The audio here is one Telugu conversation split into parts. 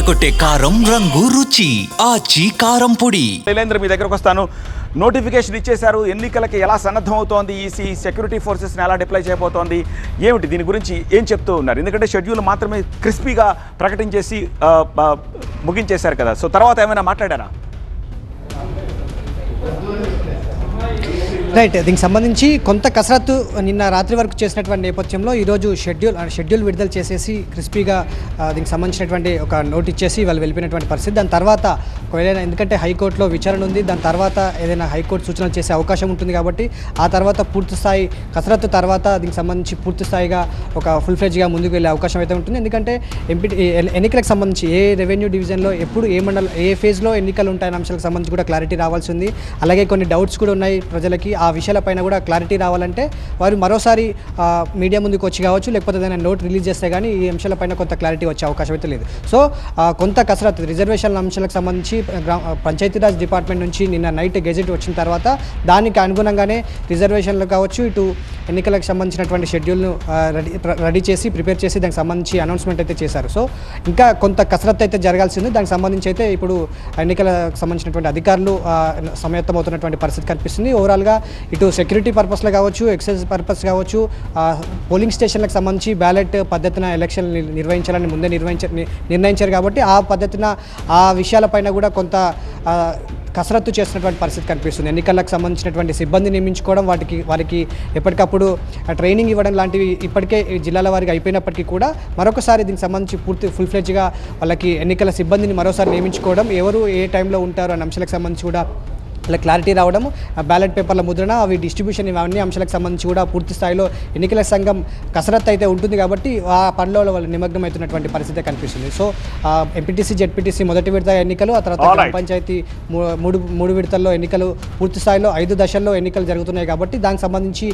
అదరకొట్టే కారం రంగు రుచి ఆచి కారం పొడి. శైలేంద్ర మీ దగ్గరకు వస్తాను. నోటిఫికేషన్ ఇచ్చేశారు, ఎన్నికలకి ఎలా సన్నద్ధం అవుతోంది, ఈసీ సెక్యూరిటీ ఫోర్సెస్ని ఎలా డిప్లాయ్ చేయబోతోంది, ఏమిటి దీని గురించి ఏం చెప్తూ ఉన్నారు? ఎందుకంటే షెడ్యూల్ మాత్రమే క్రిస్పీగా ప్రకటించేసి ముగించేశారు కదా, సో తర్వాత ఏమైనా మాట్లాడారా? రైట్, దీనికి సంబంధించి కొంత కసరత్తు నిన్న రాత్రి వరకు చేసినటువంటి నేపథ్యంలో ఈరోజు షెడ్యూల్ విడుదల చేసేసి క్రిస్పీగా దీనికి సంబంధించినటువంటి ఒక నోట్ ఇచ్చేసి వాళ్ళు వెళ్ళిపోయినటువంటి పరిస్థితి. దాని తర్వాత ఒకవేళ ఎందుకంటే హైకోర్టులో విచారణ ఉంది, దాని తర్వాత ఏదైనా హైకోర్టు సూచనలు చేసే అవకాశం ఉంటుంది కాబట్టి ఆ తర్వాత పూర్తి స్థాయి కసరత్తు తర్వాత దీనికి సంబంధించి పూర్తి స్థాయిగా ఒక ఫుల్ ఫ్లెడ్జ్గా ముందుకు వెళ్ళే అవకాశం అయితే ఉంటుంది. ఎందుకంటే ఎన్నికలకు సంబంధించి ఏ రెవెన్యూ డివిజన్లో ఎప్పుడు ఏ ఫేజ్లో ఎన్నికలు ఉంటాయనే అంశాలకు సంబంధించి కూడా క్లారిటీ రావాల్సి ఉంది. అలాగే కొన్ని డౌట్స్ కూడా ఉన్నాయి ప్రజలకి. ఆ విషయాలపైన కూడా క్లారిటీ రావాలంటే వారు మరోసారి మీడియా ముందుకు వచ్చి కావచ్చు, లేకపోతే ఏదైనా నోట్ రిలీజ్ చేస్తే కానీ ఈ అంశాలపైన కొంత క్లారిటీ వచ్చే అవకాశం అయితే లేదు. సో కొంత కసరత్తు రిజర్వేషన్ల అంశాలకు సంబంధించి పంచాయతీరాజ్ డిపార్ట్మెంట్ నుంచి నిన్న నైట్ గెజెట్ వచ్చిన తర్వాత దానికి అనుగుణంగానే రిజర్వేషన్లు కావచ్చు, ఇటు ఎన్నికలకు సంబంధించినటువంటి షెడ్యూల్ను రెడీ చేసి ప్రిపేర్ చేసి దానికి సంబంధించి అనౌన్స్మెంట్ అయితే చేశారు. సో ఇంకా కొంత కసరత్తు అయితే జరగాల్సింది. దానికి సంబంధించి అయితే ఇప్పుడు ఎన్నికలకు సంబంధించినటువంటి అధికారులు సమాయత్తమవుతున్నటువంటి పరిస్థితి కనిపిస్తుంది. ఓవరాల్గా ఇటు సెక్యూరిటీ పర్పస్లో కావచ్చు, ఎక్సైజ్ పర్పస్ కావచ్చు, పోలింగ్ స్టేషన్లకు సంబంధించి బ్యాలెట్ పద్ధతిన ఎలక్షన్ నిర్వహించాలని ముందే నిర్ణయించారు కాబట్టి ఆ పద్ధతిన ఆ విషయాలపైన కూడా కొంత కసరత్తు చేసినటువంటి పరిస్థితి కనిపిస్తుంది. ఎన్నికలకు సంబంధించినటువంటి సిబ్బంది నియమించుకోవడం, వారికి ఎప్పటికప్పుడు ట్రైనింగ్ ఇవ్వడం లాంటివి ఇప్పటికే జిల్లాల వారికి అయిపోయినప్పటికీ కూడా మరొకసారి దీనికి సంబంధించి ఫుల్ ఫ్లెడ్జ్గా వాళ్ళకి ఎన్నికల సిబ్బందిని మరోసారి నియమించుకోవడం, ఎవరు ఏ టైంలో ఉంటారు అనే అంశాలకు సంబంధించి కూడా ఇలా క్లారిటీ రావడం, బ్యాలెట్ పేపర్ల ముద్రణ, అవి డిస్ట్రిబ్యూషన్, ఇవన్నీ అంశాలకు సంబంధించి కూడా పూర్తి స్థాయిలో ఎన్నికల సంఘం కసరత్తు అయితే ఉంటుంది కాబట్టి ఆ పనిలో వాళ్ళు నిమగ్నం అవుతున్నటువంటి పరిస్థితి కనిపిస్తుంది. సో ఎంపీటీసీ, జెడ్పీటీసీ మొదటి విడత ఎన్నికలు, ఆ తర్వాత గ్రామ పంచాయతీ మూడు విడతల్లో ఎన్నికలు, పూర్తి స్థాయిలో 5 దశల్లో ఎన్నికలు జరుగుతున్నాయి కాబట్టి దానికి సంబంధించి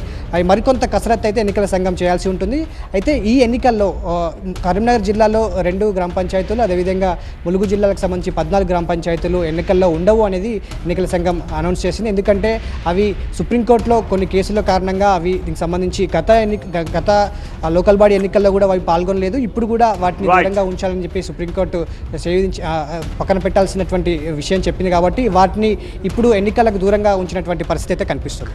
మరికొంత కసరత్తు అయితే ఎన్నికల సంఘం చేయాల్సి ఉంటుంది. అయితే ఈ ఎన్నికల్లో కరీంనగర్ జిల్లాలో 2 గ్రామ పంచాయతీలు, అదేవిధంగా ములుగు జిల్లాలకు సంబంధించి 14 గ్రామ పంచాయతీలు ఎన్నికల్లో ఉండవు అనేది ఎన్నికల సంఘం అనౌన్స్ చేసింది. ఎందుకంటే అవి సుప్రీంకోర్టులో కొన్ని కేసుల కారణంగా అవి దీనికి సంబంధించి గత లోకల్ బాడీ ఎన్నికల్లో కూడా అవి పాల్గొనలేదు. ఇప్పుడు కూడా వాటిని దూరంగా ఉంచాలని చెప్పి సుప్రీంకోర్టు పక్కన పెట్టాల్సినటువంటి విషయం చెప్పింది కాబట్టి వాటిని ఇప్పుడు ఎన్నికలకు దూరంగా ఉంచినటువంటి పరిస్థితి అయితే కనిపిస్తుంది.